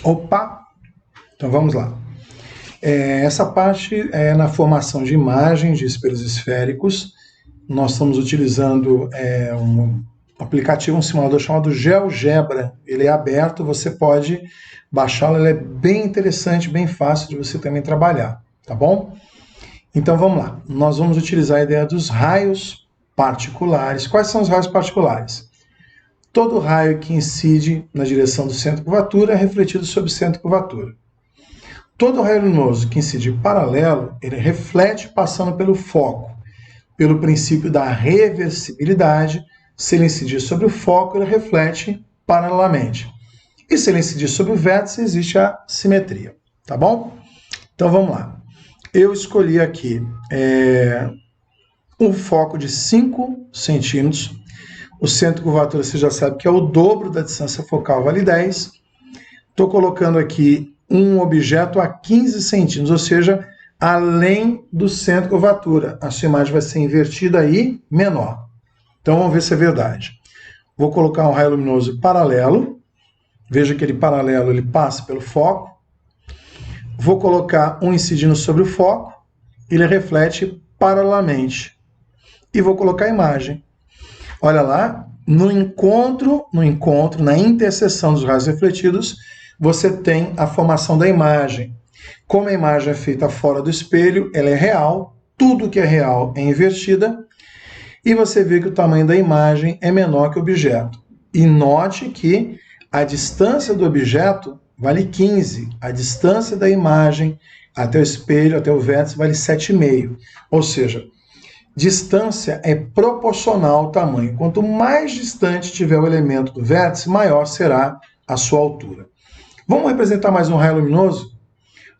Opa! Então vamos lá. Essa parte é na formação de imagens de espelhos esféricos. Nós estamos utilizando um aplicativo, um simulador chamado GeoGebra. Ele é aberto, você pode baixá-lo, ele é bem interessante, bem fácil de você também trabalhar, tá bom? Então vamos lá, nós vamos utilizar a ideia dos raios particulares. Quais são os raios particulares? Todo raio que incide na direção do centro de curvatura é refletido sobre o centro de curvatura. Todo raio luminoso que incide paralelo, ele reflete passando pelo foco. Pelo princípio da reversibilidade, se ele incidir sobre o foco, ele reflete paralelamente. E se ele incidir sobre o vértice, existe a simetria, tá bom? Então vamos lá. Eu escolhi aqui um foco de 5 centímetros. O centro de curvatura você já sabe que é o dobro da distância focal, vale 10. Estou colocando aqui um objeto a 15 centímetros, ou seja, além do centro de curvatura. A sua imagem vai ser invertida aí, menor. Então vamos ver se é verdade. Vou colocar um raio luminoso paralelo. Veja que ele paralelo, ele passa pelo foco. Vou colocar um incidindo sobre o foco. Ele reflete paralelamente. E vou colocar a imagem. Olha lá, na interseção dos raios refletidos, você tem a formação da imagem. Como a imagem é feita fora do espelho, ela é real, tudo que é real é invertida, e você vê que o tamanho da imagem é menor que o objeto. E note que a distância do objeto vale 15, a distância da imagem até o espelho, até o vértice, vale 7,5. Ou seja, distância é proporcional ao tamanho. Quanto mais distante tiver o elemento do vértice, maior será a sua altura. Vamos representar mais um raio luminoso?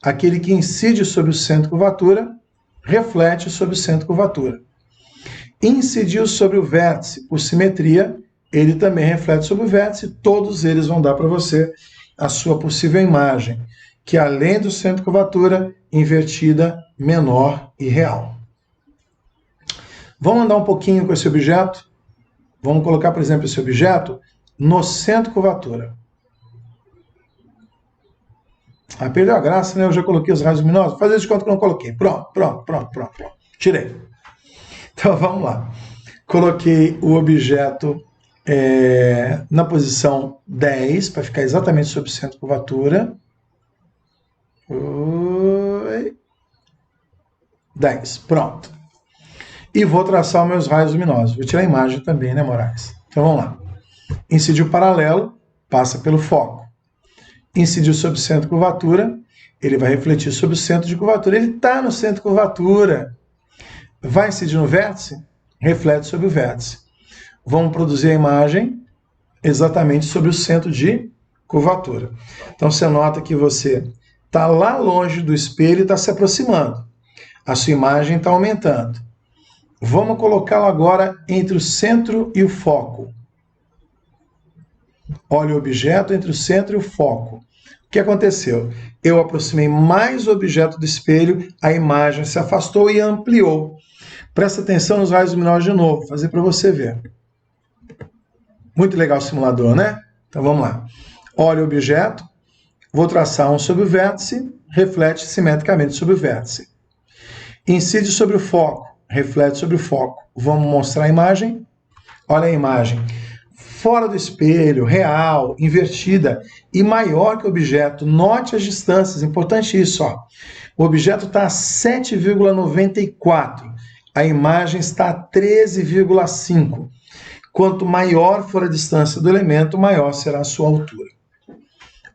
Aquele que incide sobre o centro de curvatura, reflete sobre o centro de curvatura. Incidiu sobre o vértice por simetria, ele também reflete sobre o vértice, todos eles vão dar para você a sua possível imagem, que além do centro de curvatura, invertida, menor e real. Vamos andar um pouquinho com esse objeto? Vamos colocar, por exemplo, esse objeto no centro de curvatura. Ah, perdeu a graça, né? Eu já coloquei os raios luminosos. Fazer de conta que eu não coloquei. Pronto. Tirei. Então, vamos lá. Coloquei o objeto na posição 10, para ficar exatamente sobre o centro de curvatura. 10. Pronto. E vou traçar os meus raios luminosos. Vou tirar a imagem também, né, Moraes? Então, vamos lá. Incidiu paralelo, passa pelo foco. Incidiu sobre o centro de curvatura, ele vai refletir sobre o centro de curvatura. Ele está no centro de curvatura. Vai incidir no vértice? Reflete sobre o vértice. Vamos produzir a imagem exatamente sobre o centro de curvatura. Então, você nota que você está lá longe do espelho e está se aproximando. A sua imagem está aumentando. Vamos colocá-lo agora entre o centro e o foco. Olha o objeto entre o centro e o foco. O que aconteceu? Eu aproximei mais o objeto do espelho, a imagem se afastou e ampliou. Presta atenção nos raios luminosos de novo, vou fazer para você ver. Muito legal o simulador, né? Então vamos lá. Olha o objeto, vou traçar um sobre o vértice, reflete simetricamente sobre o vértice. Incide sobre o foco, reflete sobre o foco. Vamos mostrar a imagem. Olha a imagem. Fora do espelho, real, invertida e maior que o objeto. Note as distâncias, importante isso. Ó. O objeto está a 7,94, a imagem está a 13,5. Quanto maior for a distância do elemento, maior será a sua altura.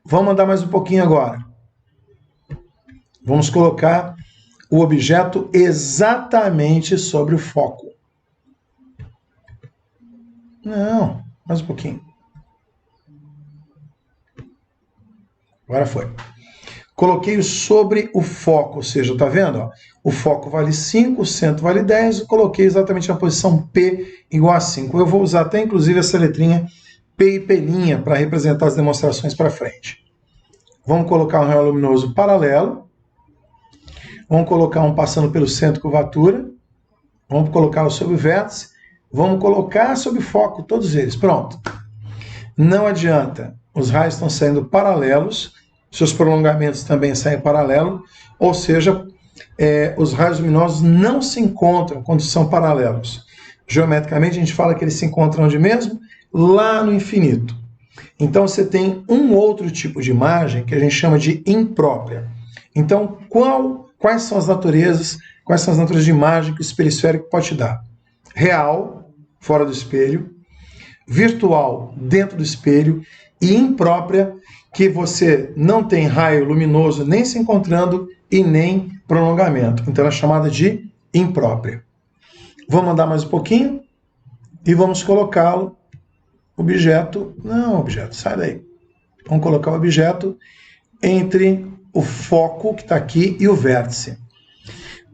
Vamos andar mais um pouquinho agora. Vamos colocar o objeto exatamente sobre o foco. Não. Mais um pouquinho. Agora foi. Coloquei sobre o foco, ou seja, tá vendo? Ó? O foco vale 5, o centro vale 10, eu coloquei exatamente na posição P igual a 5. Eu vou usar até inclusive essa letrinha P e P' para representar as demonstrações para frente. Vamos colocar um raio luminoso paralelo. Vamos colocar um passando pelo centro de curvatura. Vamos colocá-lo sobre o vértice. Vamos colocar sobre o foco todos eles. Pronto. Não adianta. Os raios estão saindo paralelos seus prolongamentos também saem em paralelo, ou seja, os raios luminosos não se encontram quando são paralelos. Geometricamente, a gente fala que eles se encontram onde mesmo? Lá no infinito. Então, você tem um outro tipo de imagem que a gente chama de imprópria. Então, quais são as naturezas de imagem que o espelho esférico pode te dar? Real, fora do espelho, virtual, dentro do espelho, e imprópria, que você não tem raio luminoso nem se encontrando e nem prolongamento. Então, ela é chamada de imprópria. Vamos andar mais um pouquinho e vamos colocá-lo, sai daí. Vamos colocar o objeto entre o foco que está aqui e o vértice.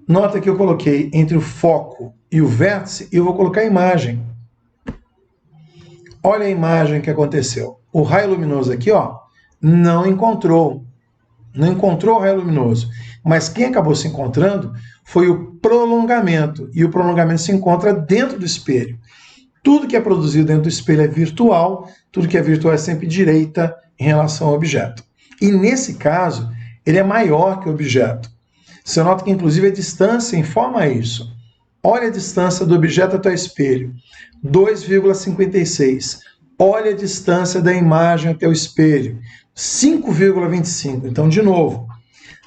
Nota que eu coloquei entre o foco e o vértice e eu vou colocar a imagem. Olha a imagem que aconteceu. O raio luminoso aqui, ó, não encontrou o raio luminoso. Mas quem acabou se encontrando foi o prolongamento. E o prolongamento se encontra dentro do espelho. Tudo que é produzido dentro do espelho é virtual, tudo que é virtual é sempre direita em relação ao objeto. E nesse caso, ele é maior que o objeto. Você nota que, inclusive, a distância informa isso. Olha a distância do objeto até o espelho, 2,56. Olha a distância da imagem até o espelho, 5,25. Então, de novo,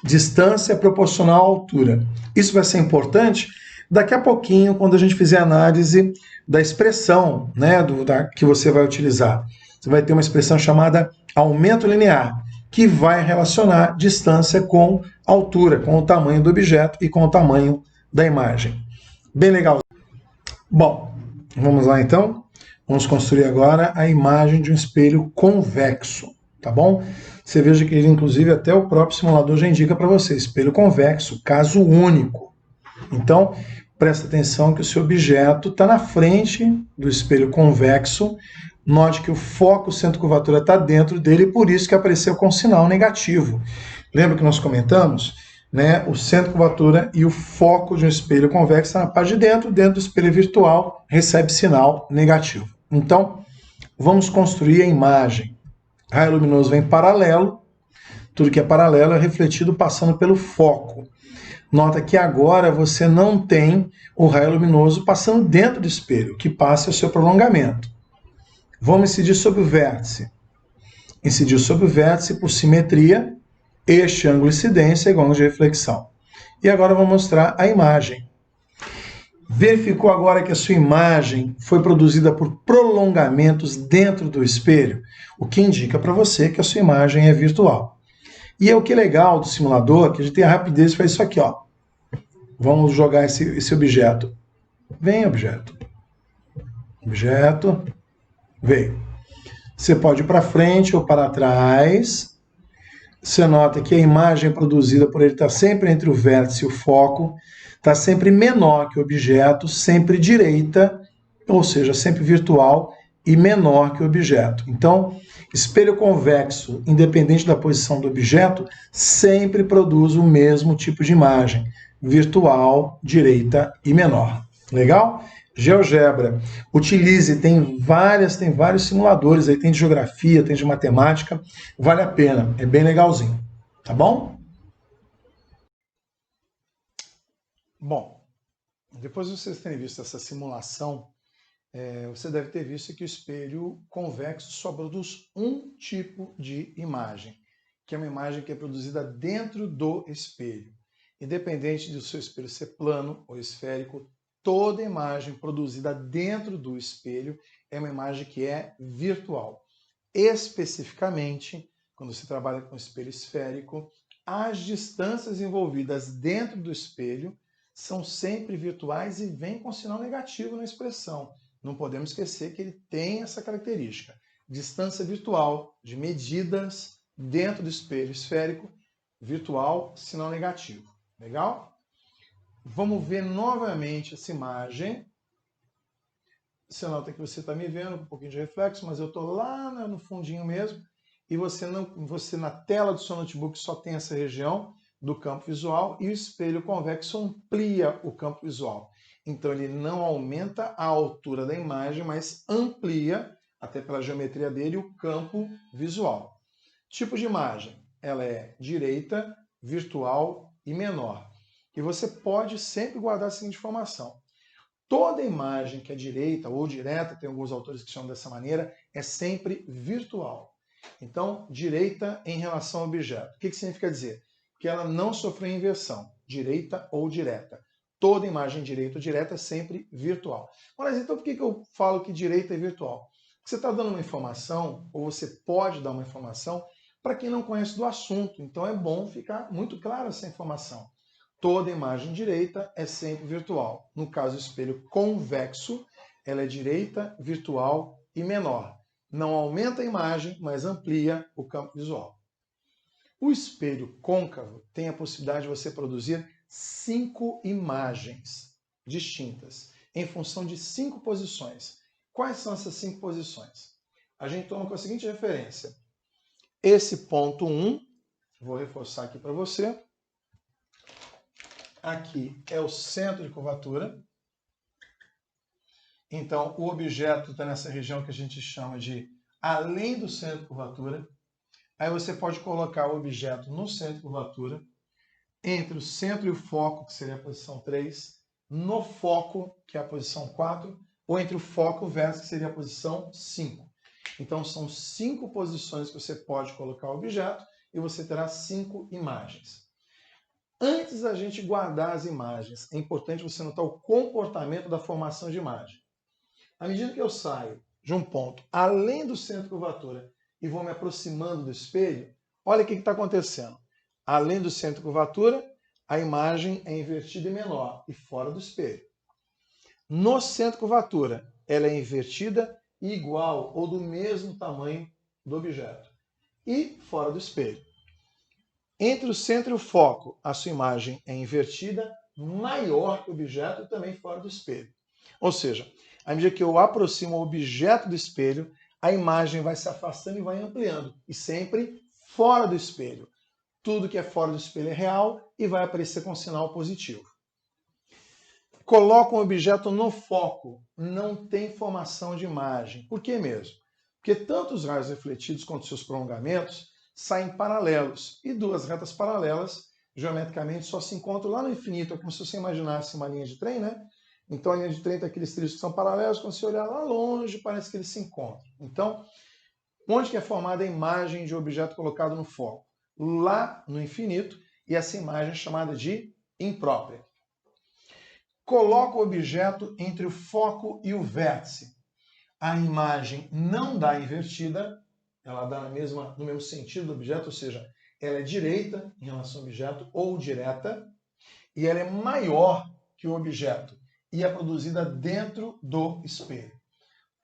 distância proporcional à altura. Isso vai ser importante daqui a pouquinho, quando a gente fizer a análise da expressão, né, que você vai utilizar. Você vai ter uma expressão chamada aumento linear, que vai relacionar distância com altura, com o tamanho do objeto e com o tamanho da imagem. Bem legal. Bom, vamos lá então. Vamos construir agora a imagem de um espelho convexo, tá bom? Você veja que ele, inclusive, até o próprio simulador já indica para você, espelho convexo, caso único. Então, presta atenção que o seu objeto está na frente do espelho convexo. Note que o foco, o centro de curvatura, está dentro dele, por isso que apareceu com sinal negativo. Lembra que nós comentamos? Né? O centro de curvatura e o foco de um espelho convexo está na parte de dentro do espelho virtual, recebe sinal negativo. Então, vamos construir a imagem. Raio luminoso vem paralelo, tudo que é paralelo é refletido passando pelo foco. Nota que agora você não tem o raio luminoso passando dentro do espelho, que passa o seu prolongamento. Vamos incidir sobre o vértice. Incidir sobre o vértice por simetria, este ângulo de incidência é igual a ângulo de reflexão. E agora eu vou mostrar a imagem. Verificou agora que a sua imagem foi produzida por prolongamentos dentro do espelho, o que indica para você que a sua imagem é virtual. E é o que é legal do simulador, que a gente tem a rapidez para isso aqui, ó. Vamos jogar esse objeto. Vem, objeto. Objeto. Veio. Você pode ir para frente ou para trás. Você nota que a imagem produzida por ele está sempre entre o vértice e o foco, está sempre menor que o objeto, sempre direita, ou seja, sempre virtual e menor que o objeto. Então, espelho convexo, independente da posição do objeto, sempre produz o mesmo tipo de imagem, virtual, direita e menor. Legal? GeoGebra. Utilize, tem vários simuladores, aí tem de geografia, tem de matemática, vale a pena, é bem legalzinho, tá bom? Bom, depois de vocês terem visto essa simulação, você deve ter visto que o espelho convexo só produz um tipo de imagem, que é uma imagem que é produzida dentro do espelho. Independente do seu espelho ser plano ou esférico, toda imagem produzida dentro do espelho é uma imagem que é virtual. Especificamente, quando você trabalha com espelho esférico, as distâncias envolvidas dentro do espelho são sempre virtuais e vêm com sinal negativo na expressão. Não podemos esquecer que ele tem essa característica. Distância virtual de medidas dentro do espelho esférico, virtual, sinal negativo. Legal? Vamos ver novamente essa imagem. Você nota que você está me vendo com um pouquinho de reflexo, mas eu estou lá no fundinho mesmo. E você na tela do seu notebook só tem essa região do campo visual e o espelho convexo amplia o campo visual. Então ele não aumenta a altura da imagem, mas amplia, até pela geometria dele, o campo visual. Tipo de imagem. ela é direita, virtual e menor. E você pode sempre guardar a seguinte informação. Toda imagem que é direita ou direta, tem alguns autores que chamam dessa maneira, é sempre virtual. Então, direita em relação ao objeto. O que significa dizer? Que ela não sofreu inversão, direita ou direta. Toda imagem direita ou direta é sempre virtual. Mas então por que eu falo que direita é virtual? Porque você está dando uma informação, ou você pode dar uma informação, para quem não conhece do assunto. Então é bom ficar muito clara essa informação. Toda imagem direita é sempre virtual. No caso, o espelho convexo, ela é direita, virtual e menor. Não aumenta a imagem, mas amplia o campo visual. O espelho côncavo tem a possibilidade de você produzir 5 imagens distintas, em função de 5 posições. Quais são essas 5 posições? A gente toma com a seguinte referência. Esse ponto 1, vou reforçar aqui para você. Aqui é o centro de curvatura. Então, o objeto está nessa região que a gente chama de além do centro de curvatura. Aí você pode colocar o objeto no centro de curvatura, entre o centro e o foco, que seria a posição 3, no foco, que é a posição 4, ou entre o foco e o vértice, que seria a posição 5. Então, são 5 posições que você pode colocar o objeto e você terá 5 imagens. Antes da gente guardar as imagens, é importante você notar o comportamento da formação de imagem. À medida que eu saio de um ponto além do centro de curvatura e vou me aproximando do espelho, olha o que está acontecendo. Além do centro de curvatura, a imagem é invertida e menor e fora do espelho. No centro de curvatura, ela é invertida e igual ou do mesmo tamanho do objeto e fora do espelho. Entre o centro e o foco, a sua imagem é invertida, maior que o objeto e também fora do espelho. Ou seja, à medida que eu aproximo o objeto do espelho, a imagem vai se afastando e vai ampliando, e sempre fora do espelho. Tudo que é fora do espelho é real e vai aparecer com sinal positivo. Coloca um objeto no foco, não tem formação de imagem. Por que mesmo? Porque tanto os raios refletidos quanto seus prolongamentos saem paralelos, e duas retas paralelas, geometricamente, só se encontram lá no infinito. É como se você imaginasse uma linha de trem, né? Então a linha de trem tem aqueles trilhos que são paralelos, quando você olhar lá longe, parece que eles se encontram. Então, onde que é formada a imagem de objeto colocado no foco? Lá no infinito, e essa imagem é chamada de imprópria. Coloca o objeto entre o foco e o vértice. A imagem não dá invertida, ela dá no mesmo sentido do objeto, ou seja, ela é direita em relação ao objeto ou direta, e ela é maior que o objeto e é produzida dentro do espelho.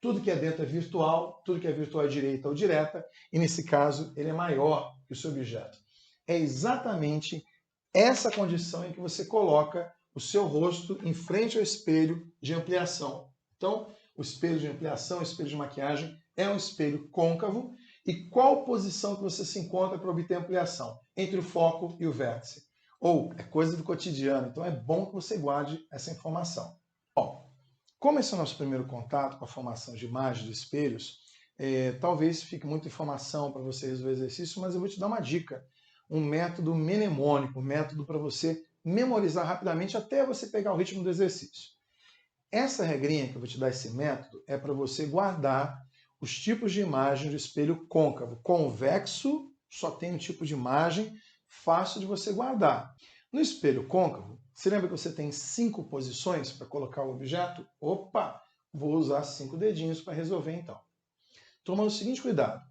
Tudo que é dentro é virtual, tudo que é virtual é direita ou direta, e nesse caso ele é maior que o seu objeto. É exatamente essa condição em que você coloca o seu rosto em frente ao espelho de ampliação. Então, o espelho de ampliação, o espelho de maquiagem, é um espelho côncavo. E qual posição que você se encontra para obter ampliação? Entre o foco e o vértice. Ou é coisa do cotidiano, então é bom que você guarde essa informação. Bom, como esse é o nosso primeiro contato com a formação de imagens de espelhos, talvez fique muita informação para você resolver o exercício, mas eu vou te dar uma dica. Um método mnemônico, um método para você memorizar rapidamente até você pegar o ritmo do exercício. Essa regrinha que eu vou te dar, esse método, é para você guardar os tipos de imagem do espelho côncavo. Convexo só tem um tipo de imagem fácil de você guardar. No espelho côncavo, você lembra que você tem 5 posições para colocar o objeto? Opa, vou usar 5 dedinhos para resolver então. Tomando o seguinte cuidado,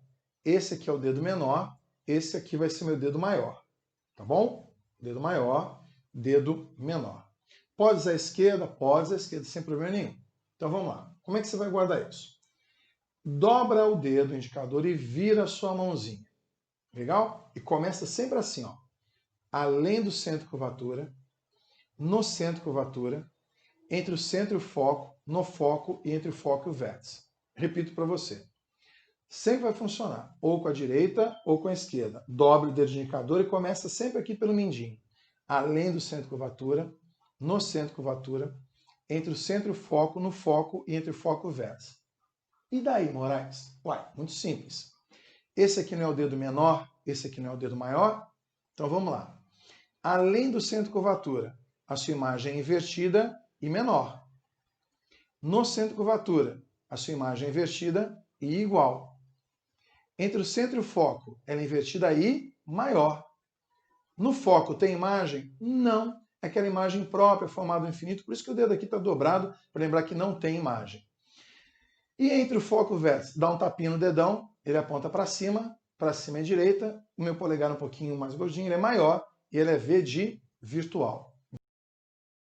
esse aqui é o dedo menor, esse aqui vai ser meu dedo maior, tá bom? Dedo maior, dedo menor. Pode usar a esquerda? Pode usar a esquerda, sem problema nenhum. Então vamos lá. Como é que você vai guardar isso? Dobra o dedo indicador e vira a sua mãozinha. Legal? E começa sempre assim, ó. Além do centro de curvatura, no centro de curvatura, entre o centro e o foco, no foco e entre o foco e o vértice. Repito para você. Sempre vai funcionar, ou com a direita ou com a esquerda. Dobre o dedo indicador e começa sempre aqui pelo mindinho. Além do centro de curvatura, no centro de curvatura, entre o centro e o foco, no foco e entre o foco e o vértice. E daí, Moraes? Uai, muito simples. Esse aqui não é o dedo menor, esse aqui não é o dedo maior? Então vamos lá. Além do centro de curvatura, a sua imagem é invertida e menor. No centro de curvatura, a sua imagem é invertida e igual. Entre o centro e o foco, ela é invertida e maior. No foco tem imagem? Não. É aquela imagem própria, formada no infinito, por isso que o dedo aqui está dobrado, para lembrar que não tem imagem. E entre o foco e o vértice, dá um tapinha no dedão, ele aponta para cima é direita, o meu polegar um pouquinho mais gordinho, ele é maior, e ele é V de virtual.